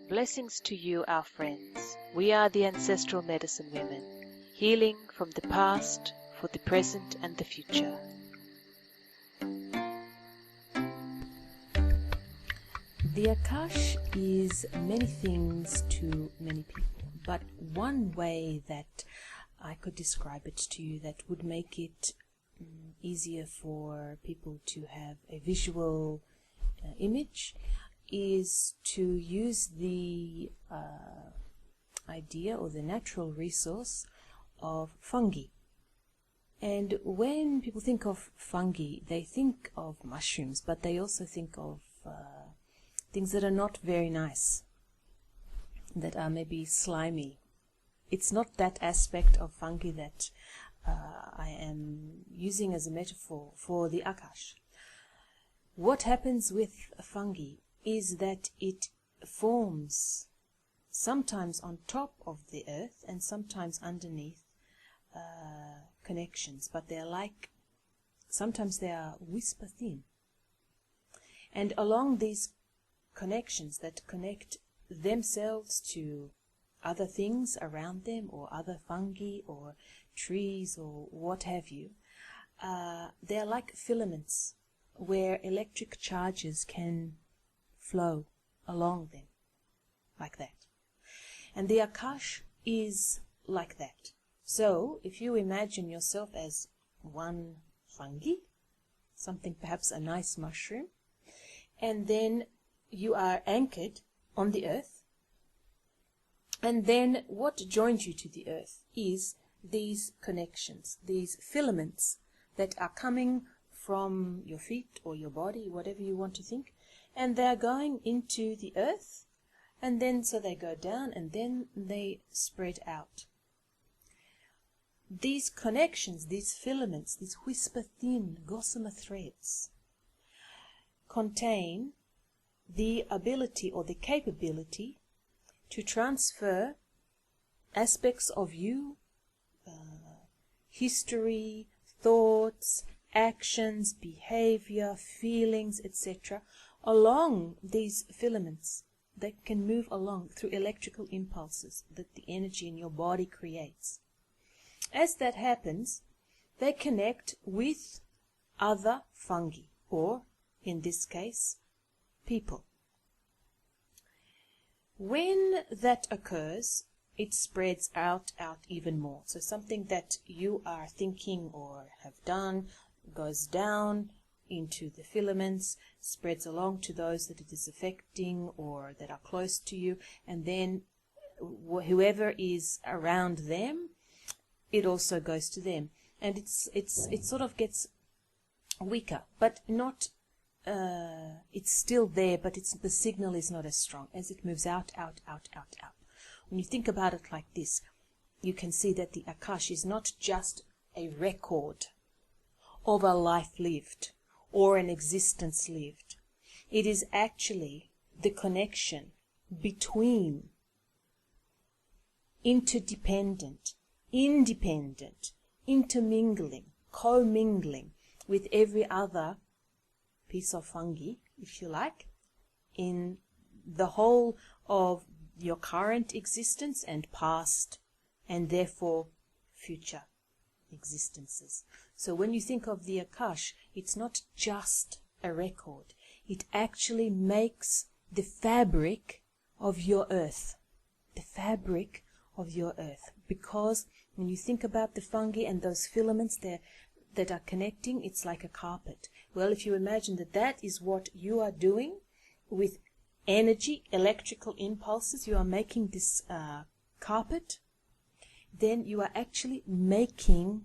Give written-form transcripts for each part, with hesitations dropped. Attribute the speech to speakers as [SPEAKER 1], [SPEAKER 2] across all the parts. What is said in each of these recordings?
[SPEAKER 1] Blessings to you, our friends. We are the Ancestral Medicine Women, healing from the past for the present and the future.
[SPEAKER 2] The Akash is many things to many people, but one way that I could describe it to you that would make it easier for people to have a visual image is to use the idea or the natural resource of fungi. And when people think of fungi, they think of mushrooms, but they also think of things that are not very nice, that are maybe slimy. It's not that aspect of fungi that I am using as a metaphor for the Akash. What happens with fungi is that it forms sometimes on top of the earth and sometimes underneath connections, but they're like, sometimes they are whisper thin. And along these connections that connect themselves to other things around them, or other fungi or trees or what have you, they're like filaments where electric charges can flow along them, like that. And the Akash is like that. So if you imagine yourself as one fungi, something perhaps a nice mushroom, and then you are anchored on the earth, and then what joins you to the earth is these connections, these filaments that are coming from your feet or your body, whatever you want to think, and they're going into the earth, and then so they go down and then they spread out. These connections, these filaments, these whisper thin gossamer threads contain the ability or the capability to transfer aspects of you, history, thoughts, actions, behavior, feelings, etc., along these filaments that can move along through electrical impulses that the energy in your body creates. As that happens, they connect with other fungi, or in this case, people. When that occurs, it spreads out even more. So something that you are thinking or have done goes down into the filaments, spreads along to those that it is affecting or that are close to you, and then whoever is around them, it also goes to them. And it sort of gets weaker, but not it's still there, but the signal is not as strong as it moves out. When you think about it like this, you can see that the Akash is not just a record of a life lived or an existence lived. It is actually the connection between interdependent, independent, intermingling, commingling with every other piece of fungi, if you like, in the whole of your current existence and past, and therefore future existences. So when you think of the Akash, it's not just a record. It actually makes the fabric of your earth. The fabric of your earth. Because when you think about the fungi and those filaments there that are connecting, it's like a carpet. Well, if you imagine that that is what you are doing with energy, electrical impulses, you are making this carpet, then you are actually making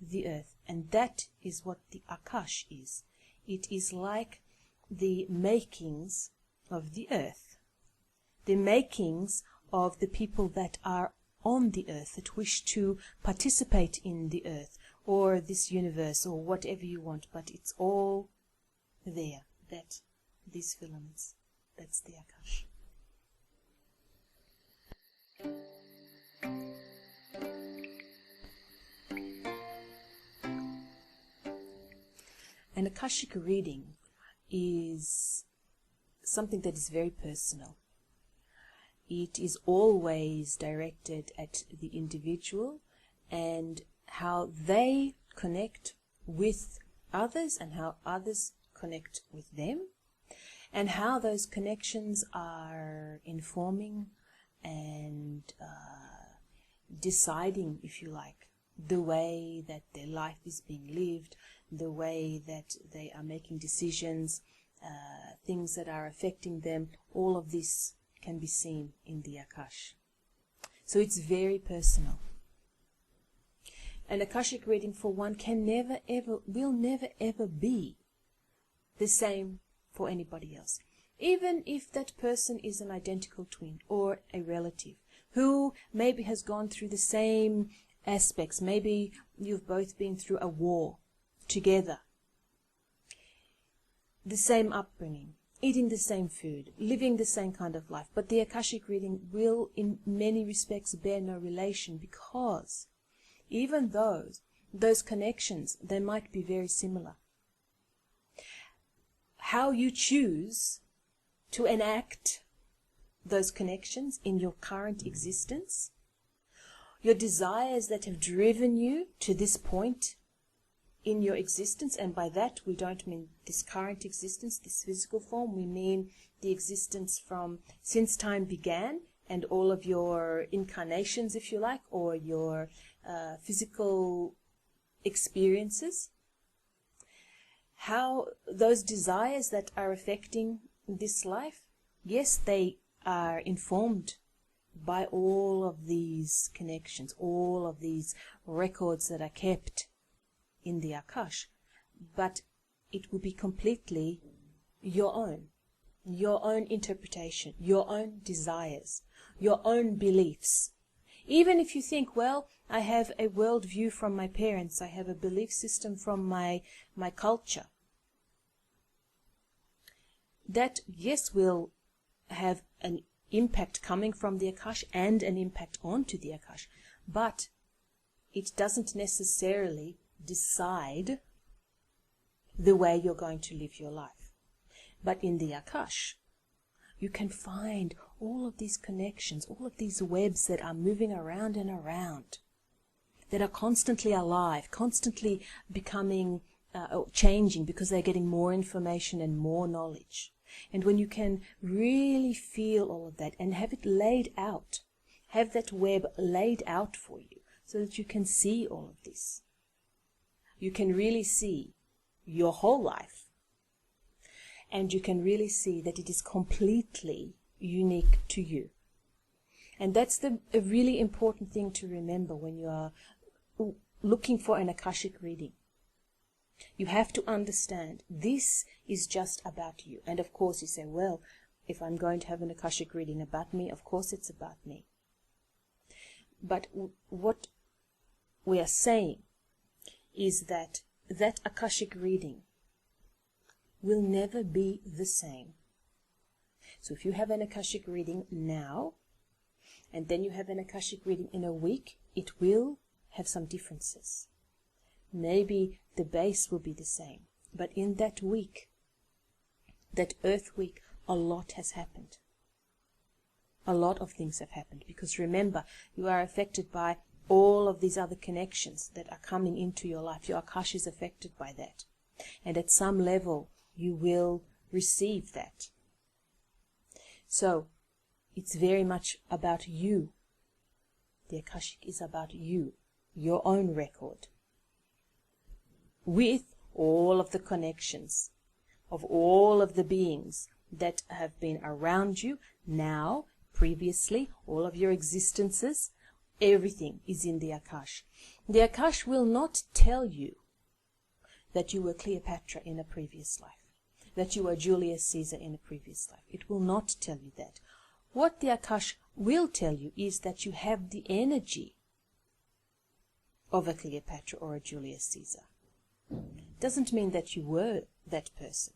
[SPEAKER 2] the earth. And that is what the Akash is. It is like the makings of the earth, the makings of the people that are on the earth, that wish to participate in the earth or this universe or whatever you want, but it's all there, that these filaments, that's the Akash. An Akashic reading is something that is very personal. it is always directed at the individual and how they connect with others and how others connect with them, and how those connections are informing and deciding, if you like, the way that their life is being lived, the way that they are making decisions, things that are affecting them. All of this can be seen in the Akash. So it's very personal. An Akashic reading, for one, will never ever be the same for anybody else. Even if that person is an identical twin or a relative who maybe has gone through the same aspects, maybe you've both been through a war together, the same upbringing, eating the same food, living the same kind of life, but the Akashic reading will in many respects bear no relation, because even those connections, they might be very similar. How you choose to enact those connections in your current existence, your desires that have driven you to this point in your existence, and by that we don't mean this current existence, this physical form, we mean the existence from since time began and all of your incarnations, if you like, or your physical experiences. How those desires that are affecting this life, yes, they are informed by all of these connections, all of these records that are kept in the Akash, but it will be completely your own interpretation, your own desires, your own beliefs. Even if you think, well, I have a worldview from my parents, I have a belief system from my culture, that, yes, will have an impact coming from the Akash and an impact onto the Akash, but it doesn't necessarily decide the way you're going to live your life. But in the Akash, you can find all of these connections, all of these webs that are moving around and around, that are constantly alive, constantly becoming, changing, because they're getting more information and more knowledge. And when you can really feel all of that and have it laid out, have that web laid out for you so that you can see all of this, you can really see your whole life, and you can really see that it is completely unique to you. And that's a really important thing to remember when you are looking for an Akashic reading. You have to understand this is just about you. And of course you say, well, if I'm going to have an Akashic reading about me, of course it's about me. But what we are saying is that Akashic reading will never be the same. So if you have an Akashic reading now, and then you have an Akashic reading in a week, it will have some differences. Maybe the base will be the same, but in that week, that Earth week, a lot has happened. A lot of things have happened, because remember, you are affected by all of these other connections that are coming into your life. Your Akash is affected by that. And at some level, you will receive that. So, it's very much about you. The Akashic is about you, your own record, with all of the connections of all of the beings that have been around you now, previously, all of your existences. Everything is in the Akash. The Akash will not tell you that you were Cleopatra in a previous life, that you were Julius Caesar in a previous life. It will not tell you that. What the Akash will tell you is that you have the energy of a Cleopatra or a Julius Caesar. Doesn't mean that you were that person.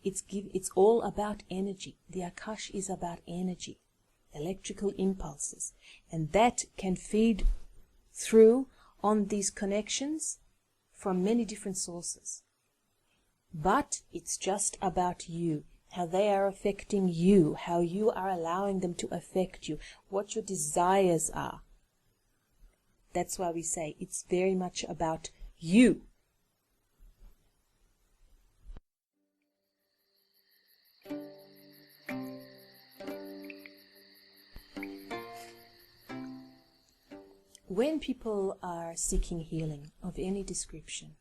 [SPEAKER 2] It's all about energy. The Akash is about energy, electrical impulses, and that can feed through on these connections from many different sources. But it's just about you how they are affecting you, how you are allowing them to affect you, what your desires are. That's why we say it's very much about you. When people are seeking healing of any description,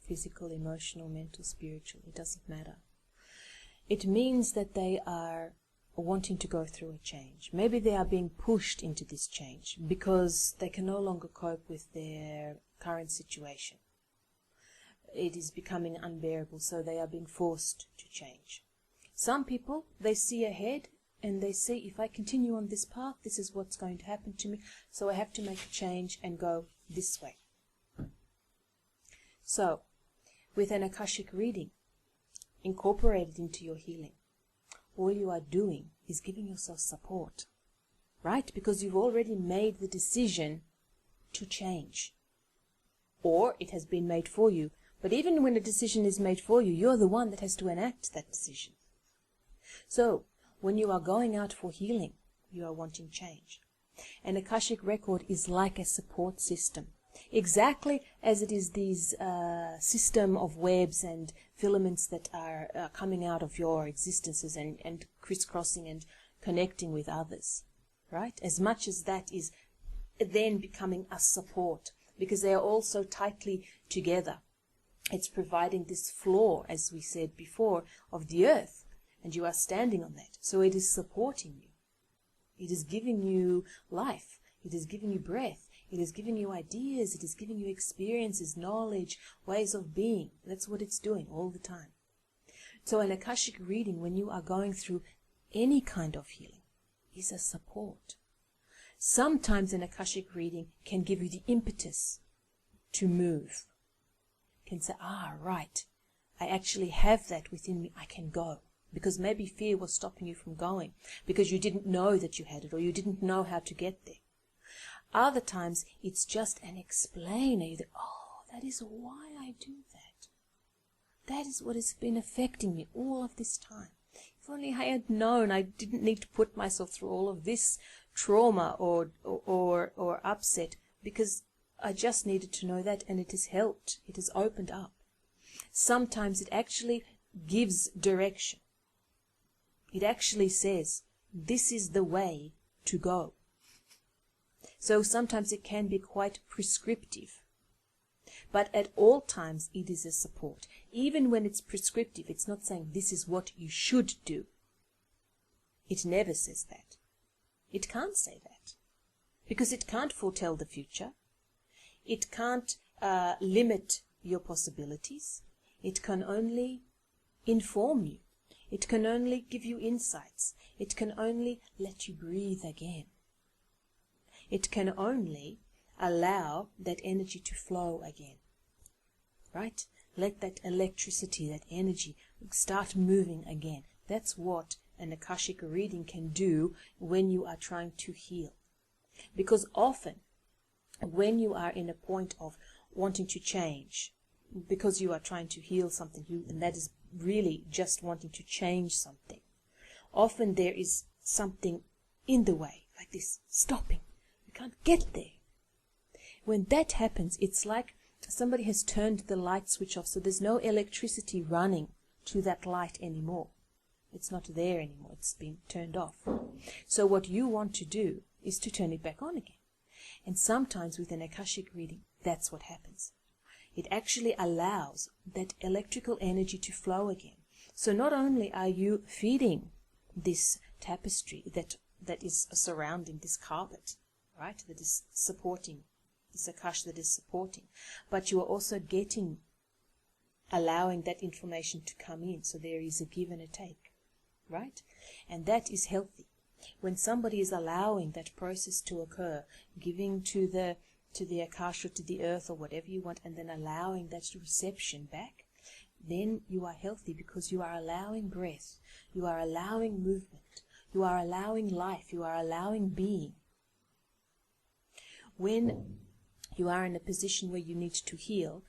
[SPEAKER 2] physical, emotional, mental, spiritual, it doesn't matter. It means that they are wanting to go through a change. Maybe they are being pushed into this change because they can no longer cope with their current situation. It is becoming unbearable, so they are being forced to change. Some people, they see ahead and they say, if I continue on this path, this is what's going to happen to me, so I have to make a change and go this way. So, with an Akashic reading incorporated into your healing, all you are doing is giving yourself support, right? Because you've already made the decision to change. Or it has been made for you. But even when a decision is made for you, you're the one that has to enact that decision. So, when you are going out for healing, you are wanting change. An Akashic record is like a support system. Exactly as it is these system of webs and filaments that are coming out of your existences and crisscrossing and connecting with others, right? As much as that is then becoming a support, because they are all so tightly together. It's providing this floor, as we said before, of the earth, and you are standing on that. So it is supporting you. It is giving you life. It is giving you breath. It is giving you ideas. It is giving you experiences, knowledge, ways of being. That's what it's doing all the time. So an Akashic reading, when you are going through any kind of healing, is a support. Sometimes an Akashic reading can give you the impetus to move. Can say, right, I actually have that within me, I can go. Because maybe fear was stopping you from going, because you didn't know that you had it, or you didn't know how to get there. Other times, it's just an explainer. That is why I do that. That is what has been affecting me all of this time. If only I had known, I didn't need to put myself through all of this trauma or upset, because I just needed to know that, and it has helped. It has opened up. Sometimes it actually gives direction. It actually says, this is the way to go. So sometimes it can be quite prescriptive. But at all times it is a support. Even when it's prescriptive, it's not saying this is what you should do. It never says that. It can't say that. Because it can't foretell the future. It can't limit your possibilities. It can only inform you. It can only give you insights. It can only let you breathe again. It can only allow that energy to flow again. Right? Let that electricity, that energy, start moving again. That's what an Akashic reading can do when you are trying to heal. Because often, when you are in a point of wanting to change, because you are trying to heal something, and that is really just wanting to change something, often there is something in the way, like this, stopping. You can't get there. When that happens, it's like somebody has turned the light switch off, so there's no electricity running to that light anymore. It's not there anymore. It's been turned off. So what you want to do is to turn it back on again. And sometimes with an Akashic reading, that's what happens. It actually allows that electrical energy to flow again. So not only are you feeding this tapestry that is surrounding this carpet, right, that is supporting, this Akash that is supporting, but you are also allowing that information to come in. So there is a give and a take, right? And that is healthy. When somebody is allowing that process to occur, giving to the Akash or to the earth or whatever you want, and then allowing that reception back, then you are healthy, because you are allowing breath, you are allowing movement, you are allowing life, you are allowing being. When you are in a position where you need to heal,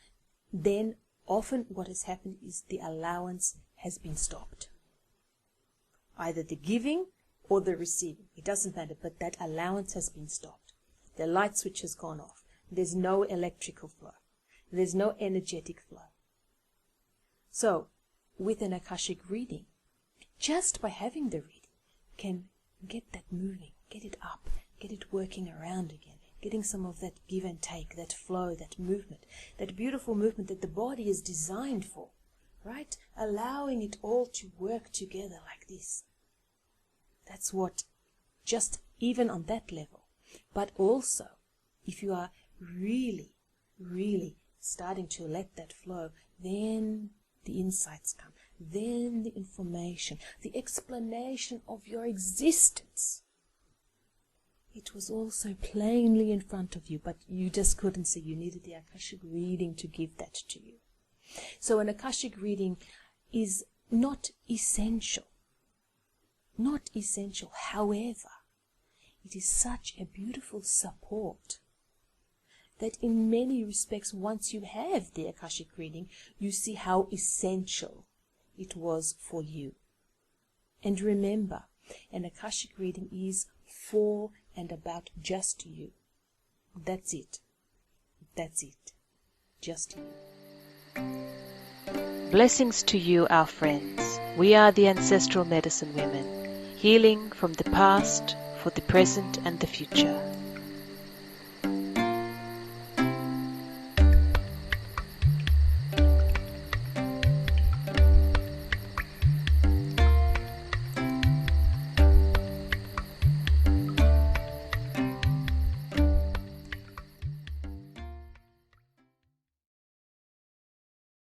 [SPEAKER 2] then often what has happened is the allowance has been stopped. Either the giving or the receiving. It doesn't matter, but that allowance has been stopped. The light switch has gone off. There's no electrical flow. There's no energetic flow. So, with an Akashic reading, just by having the reading, can get that moving, get it up, get it working around again, getting some of that give and take, that flow, that movement, that beautiful movement that the body is designed for, right? Allowing it all to work together like this. That's what, just even on that level. But also, if you are really, really starting to let that flow, then the insights come, then the information, the explanation of your existence. It was also plainly in front of you, but you just couldn't see. You needed the Akashic reading to give that to you. So an Akashic reading is not essential. Not essential. However, it is such a beautiful support that in many respects, once you have the Akashic reading, you see how essential it was for you. And remember, an Akashic reading is for and about just you. That's it. That's it. Just you.
[SPEAKER 1] Blessings to you, our friends. We are the Ancestral Medicine Women, healing from the past, for the present and the future.